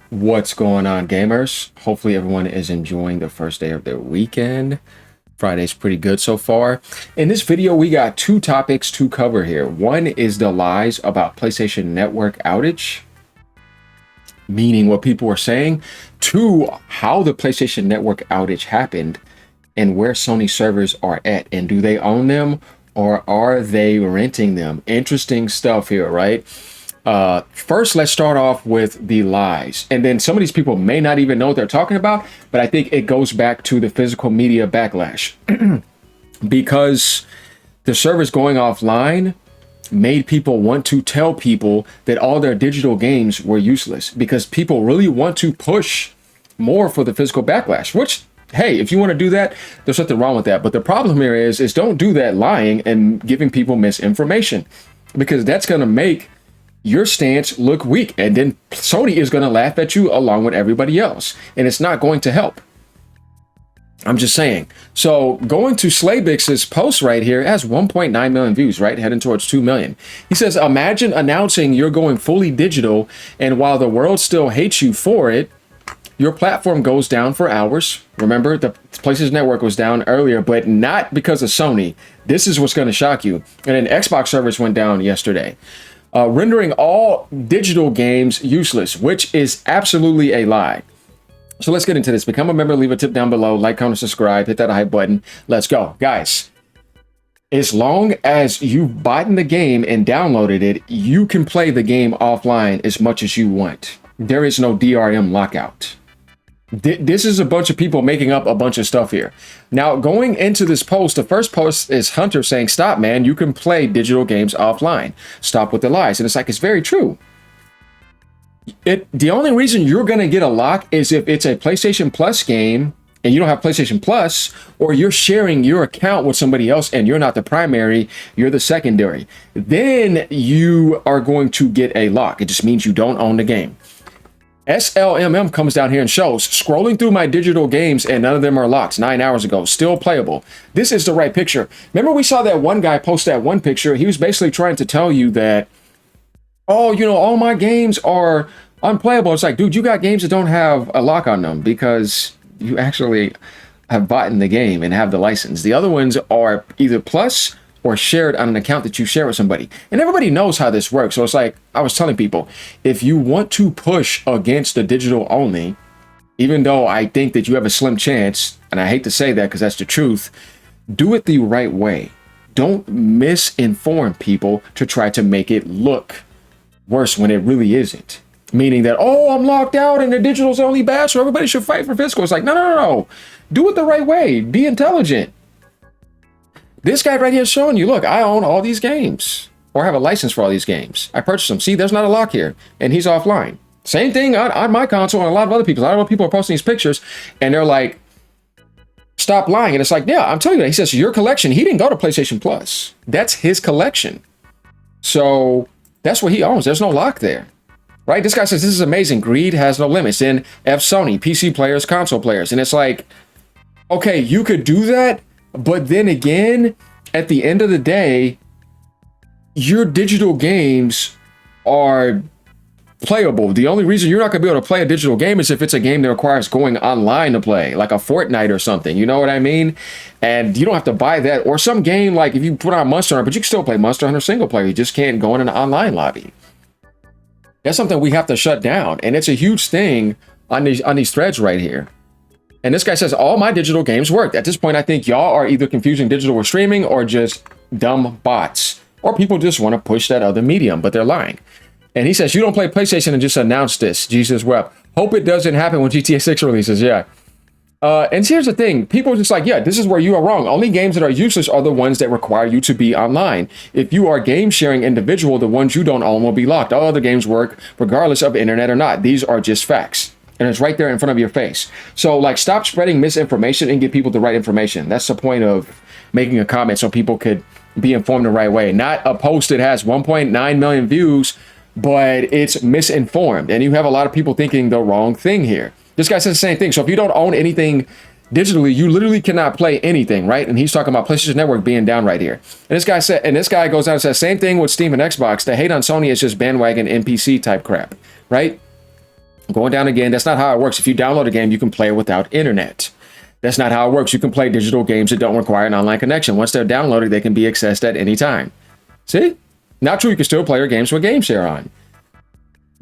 What's going on, gamers? Hopefully everyone is enjoying the first day of their weekend. Friday's pretty good so far. In this video, we got two topics to cover here. One is the lies about PlayStation Network outage, meaning what people were saying. Two, how the PlayStation Network outage happened and where Sony servers are at, and do they own them or are they renting them? Interesting stuff here, right? First, let's start off with the lies. And then some of these people may not even know what they're talking about, but I think it goes back to the physical media backlash. Because the servers going offline made people want to tell people that all their digital games were useless, because people really want to push more for the physical backlash, which, hey, if you want to do that, there's nothing wrong with that. But the problem here is don't do that lying and giving people misinformation, because that's going to make your stance look weak, and then Sony is going to laugh at you along with everybody else, and it's not going to help. I'm just saying. So going to Slaybix's post right here, it has 1.9 million views, right? Heading towards 2 million. He says, imagine announcing you're going fully digital, and while the world still hates you for it, your platform goes down for hours. Remember, the PlayStation Network was down earlier, but not because of Sony. This is what's going to shock you. And then Xbox servers went down yesterday. Rendering all digital games useless, which is absolutely a lie. So let's get into this. Become a member, leave a tip down below, like, comment, subscribe, hit that hype button. Let's go. Guys, as long as you've bought the game and downloaded it, you can play the game offline as much as you want. There is no DRM lockout. This is a bunch of people making up a bunch of stuff here. Now, going into this post, the first post is Hunter saying, stop, man, you can play digital games offline. Stop with the lies. And it's like, it's very true. The only reason you're going to get a lock is if it's a PlayStation Plus game and you don't have PlayStation Plus, or you're sharing your account with somebody else and you're not the primary, you're the secondary. Then you are going to get a lock. It just means you don't own the game. SLMM comes down here and shows, scrolling through my digital games and none of them are locked 9 hours ago, still playable. This is the right picture. Remember, we saw that one guy post that one picture. He was basically trying to tell you that, oh, you know, all my games are unplayable. It's like, dude, you got games that don't have a lock on them because you actually have bought in the game and have the license. The other ones are either plus or shared on an account that you share with somebody. And everybody knows how this works. So it's like, I was telling people, if you want to push against the digital only, even though I think that you have a slim chance, and I hate to say that because that's the truth, do it the right way. Don't misinform people to try to make it look worse when it really isn't. Meaning that, oh, I'm locked out and the digital's only bad, so everybody should fight for physical. It's like, no. Do it the right way. Be intelligent. This guy right here is showing you, look, I own all these games, or have a license for all these games. I purchased them. See, there's not a lock here, and he's offline. Same thing on my console and a lot of other people. A lot of people are posting these pictures, and they're like, stop lying. And it's like, yeah, I'm telling you that. He says, your collection, he didn't go to PlayStation Plus. That's his collection. So that's what he owns. There's no lock there, right? This guy says, this is amazing. Greed has no limits. Then F Sony, PC players, console players. And it's like, okay, you could do that. But then again, at the end of the day, your digital games are playable. The only reason you're not going to be able to play a digital game is if it's a game that requires going online to play, like a Fortnite or something. You know what I mean? And you don't have to buy that. Or some game like if you put on Monster Hunter, but you can still play Monster Hunter single player. You just can't go in an online lobby. That's something we have to shut down. And it's a huge thing on these threads right here. And this guy says, all my digital games work. At this point, I think y'all are either confusing digital with streaming or just dumb bots. Or people just want to push that other medium, but they're lying. And he says, you don't play PlayStation and just announce this. Jesus wept. Hope it doesn't happen when GTA 6 releases. Yeah. And here's the thing. People are just like, yeah, this is where you are wrong. Only games that are useless are the ones that require you to be online. If you are a game sharing individual, the ones you don't own will be locked. All other games work regardless of internet or not. These are just facts. And it's right there in front of your face. So like, stop spreading misinformation and give people the right information. That's the point of making a comment, so people could be informed the right way. Not a post that has 1.9 million views, but it's misinformed. And you have a lot of people thinking the wrong thing here. This guy says the same thing. So if you don't own anything digitally, you literally cannot play anything, right? And he's talking about PlayStation Network being down right here. And this guy goes down and says, same thing with Steam and Xbox. The hate on Sony is just bandwagon NPC type crap, right? Going down again. That's not how it works. If you download a game, you can play it without internet. That's not how it works. You can play digital games that don't require an online connection. Once they're downloaded, they can be accessed at any time. See? Not true. You can still play your games with game share on.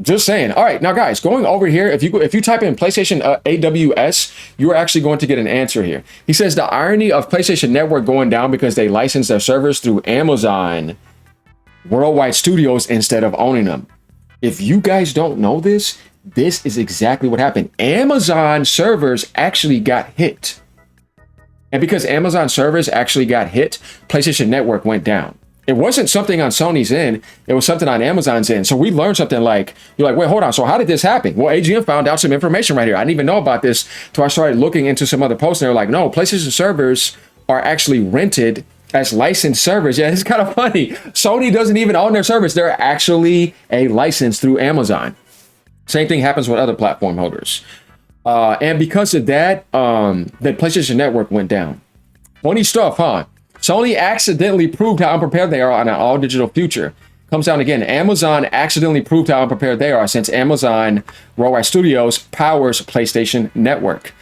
Just saying. All right, now guys, going over here, if you type in PlayStation AWS, you're actually going to get an answer here. He says the irony of PlayStation Network going down because they license their servers through Amazon Worldwide Studios instead of owning them. If you guys don't know this, this is exactly what happened. Amazon servers actually got hit. And because Amazon servers actually got hit, PlayStation Network went down. It wasn't something on Sony's end. It was something on Amazon's end. So we learned something like, you're like, wait, hold on. So how did this happen? Well, AGM found out some information right here. I didn't even know about this until I started looking into some other posts. And they're like, no, PlayStation servers are actually rented as licensed servers. Yeah, it's kind of funny. Sony doesn't even own their servers. They're actually a license through Amazon. Same thing happens with other platform holders. And because of that, the PlayStation Network went down. Funny stuff, huh? Sony accidentally proved how unprepared they are on an all-digital future. Comes down again. Amazon accidentally proved how unprepared they are since Amazon Worldwide Studios powers PlayStation Network.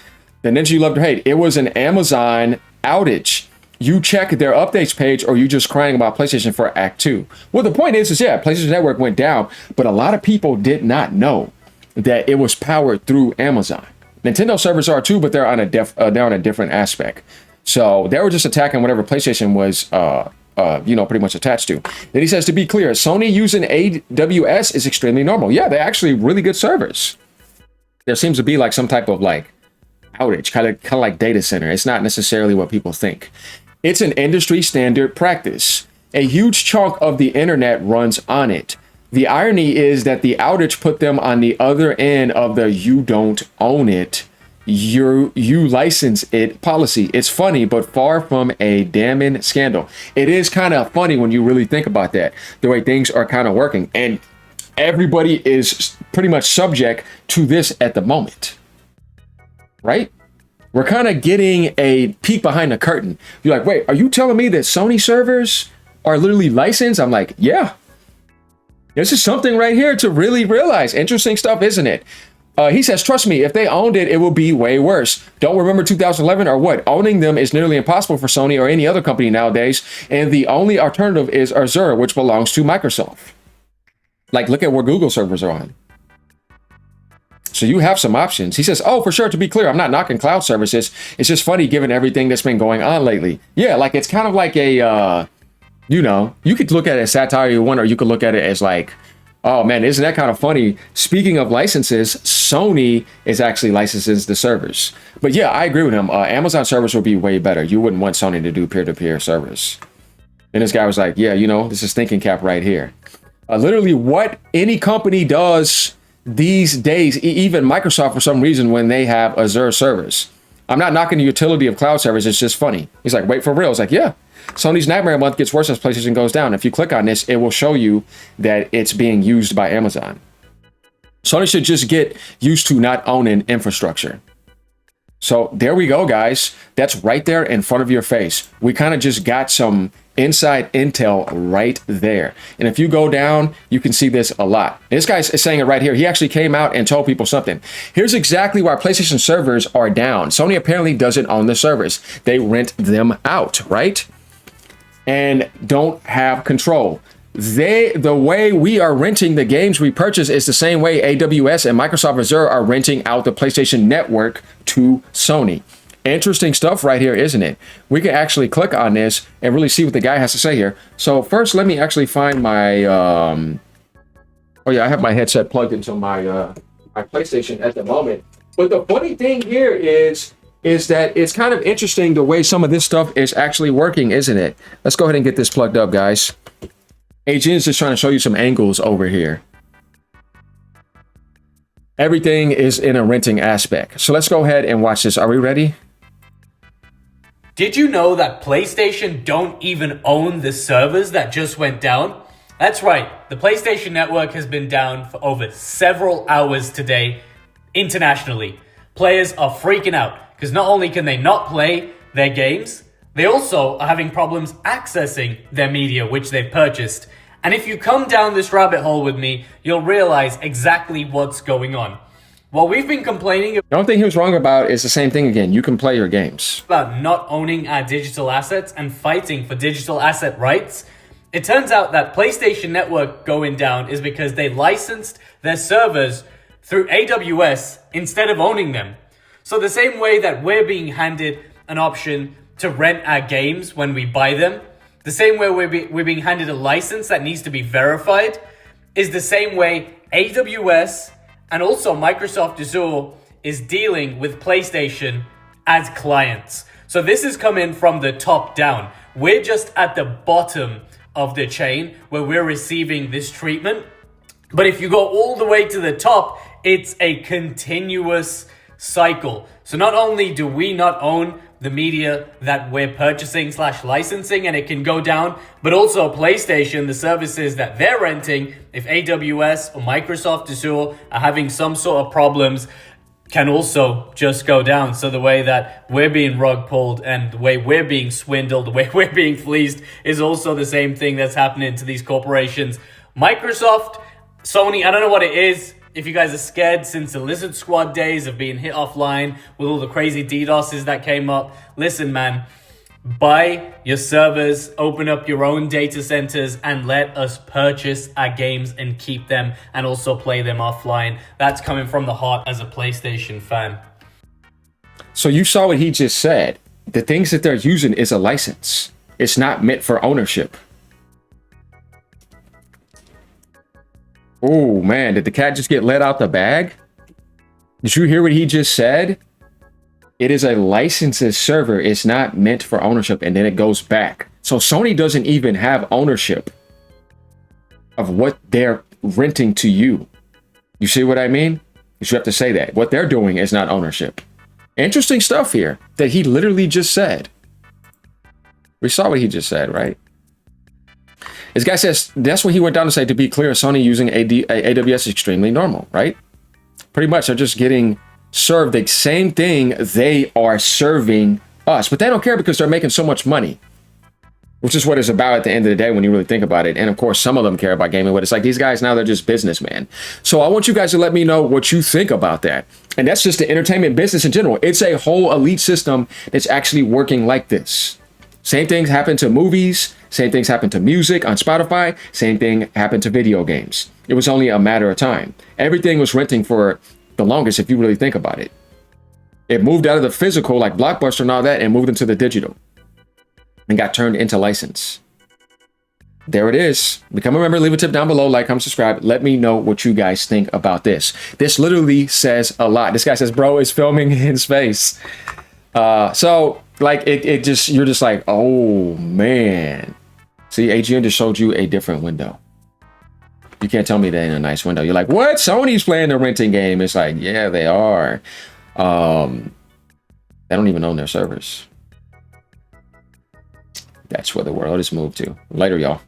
The ninja you love to hate. It was an Amazon outage. You check their updates page or you just crying about PlayStation for Act 2. Well, the point is yeah, PlayStation Network went down, but a lot of people did not know that it was powered through Amazon. Nintendo servers are too, but they're on a different aspect. So they were just attacking whatever PlayStation was, pretty much attached to. Then he says, to be clear, Sony using AWS is extremely normal. Yeah, they're actually really good servers. There seems to be like some type of like outage, kind of like data center. It's not necessarily what people think. It's an industry standard practice. A huge chunk of the internet runs on it. The irony is that the outage put them on the other end of the you don't own it, you license it policy. It's funny, but far from a damning scandal. It is kind of funny when you really think about that, the way things are kind of working. And everybody is pretty much subject to this at the moment, right? We're kind of getting a peek behind the curtain. You're like, wait, are you telling me that Sony servers are literally licensed? I'm like, yeah. This is something right here to really realize. Interesting stuff, isn't it? He says, trust me, if they owned it, it will be way worse. Don't remember 2011 or what? Owning them is nearly impossible for Sony or any other company nowadays. And the only alternative is Azure, which belongs to Microsoft. Like, look at where Google servers are on. So you have some options. He says, oh, for sure, to be clear, I'm not knocking cloud services. It's just funny given everything that's been going on lately. Yeah, like it's kind of like a, you could look at it as satire you want, or you could look at it as like, oh man, isn't that kind of funny? Speaking of licenses, Sony is actually licenses the servers. But yeah, I agree with him. Amazon servers would be way better. You wouldn't want Sony to do peer-to-peer servers. And this guy was like, yeah, this is thinking cap right here. Literally what any company does these days, even Microsoft for some reason, when they have Azure servers. I'm not knocking the utility of cloud servers. It's just funny. He's like, wait, for real? It's like, yeah. Sony's nightmare month gets worse as PlayStation goes down. If you click on this, it will show you that it's being used by Amazon. Sony should just get used to not owning infrastructure. So there we go, guys. That's right there in front of your face. We kind of just got some inside intel right there. And if you go down, you can see this a lot. This guy's saying it right here. He actually came out and told people something. Here's exactly why PlayStation servers are down. Sony apparently doesn't own the servers. They rent them out, right? And don't have control. The way we are renting the games we purchase is the same way AWS and Microsoft Azure are renting out the PlayStation Network to Sony. Interesting stuff right here, isn't it? We can actually click on this and really see what the guy has to say here. So first, let me actually find my, I have my headset plugged into my PlayStation at the moment. But the funny thing here is that it's kind of interesting the way some of this stuff is actually working, isn't it? Let's go ahead and get this plugged up, guys. Agent is just trying to show you some angles over here. Everything is in a renting aspect. So let's go ahead and watch this. Are we ready? Did you know that PlayStation don't even own the servers that just went down? That's right. The PlayStation Network has been down for over several hours today internationally. Players are freaking out because not only can they not play their games, they also are having problems accessing their media, which they've purchased. And if you come down this rabbit hole with me, you'll realize exactly what's going on. What we've been complaining The only thing he was wrong about is the same thing again. You can play your games. about not owning our digital assets and fighting for digital asset rights, it turns out that PlayStation Network going down is because they licensed their servers through AWS instead of owning them. So the same way that we're being handed an option to rent our games when we buy them, the same way we're being handed a license that needs to be verified, is the same way AWS and also Microsoft Azure is dealing with PlayStation as clients. So this is coming from the top down. We're just at the bottom of the chain where we're receiving this treatment. But if you go all the way to the top, it's a continuous cycle. So not only do we not own the media that we're purchasing / licensing and it can go down, but also PlayStation, the services that they're renting, if AWS or Microsoft Azure are having some sort of problems, can also just go down. So the way that we're being rug pulled and the way we're being swindled, the way we're being fleeced is also the same thing that's happening to these corporations. Microsoft, Sony, I don't know what it is. If you guys are scared since the Lizard Squad days of being hit offline with all the crazy DDoSes that came up, listen, man, buy your servers, open up your own data centers, and let us purchase our games and keep them and also play them offline. That's coming from the heart as a PlayStation fan. So you saw what he just said. The things that they're using is a license. It's not meant for ownership. Oh, man, did the cat just get let out the bag? Did you hear what he just said? It is a licensed server. It's not meant for ownership, and then it goes back. So Sony doesn't even have ownership of what they're renting to you. You see what I mean? You should have to say that. What they're doing is not ownership. Interesting stuff here that he literally just said. We saw what he just said, right? This guy says, that's what he went down to say, to be clear, Sony using AWS is extremely normal, right? Pretty much, they're just getting served the same thing they are serving us. But they don't care because they're making so much money, which is what it's about at the end of the day when you really think about it. And of course, some of them care about gaming, but it's like these guys now, they're just businessmen. So I want you guys to let me know what you think about that. And that's just the entertainment business in general. It's a whole elite system that's actually working like this. Same things happen to movies. Same things happen to music on Spotify. Same thing happened to video games. It was only a matter of time. Everything was renting for the longest, if you really think about it. It moved out of the physical, like Blockbuster and all that, and moved into the digital and got turned into license. There it is. Become a member, leave a tip down below, like, comment, subscribe. Let me know what you guys think about this. This literally says a lot. This guy says, bro, is filming in space. So like it just, you're just like, oh man. See, AGN just showed you a different window. You can't tell me that in a nice window. You're like, what? Sony's playing the renting game. It's like, yeah, they are. They don't even own their servers. That's where the world has moved to. Later, y'all.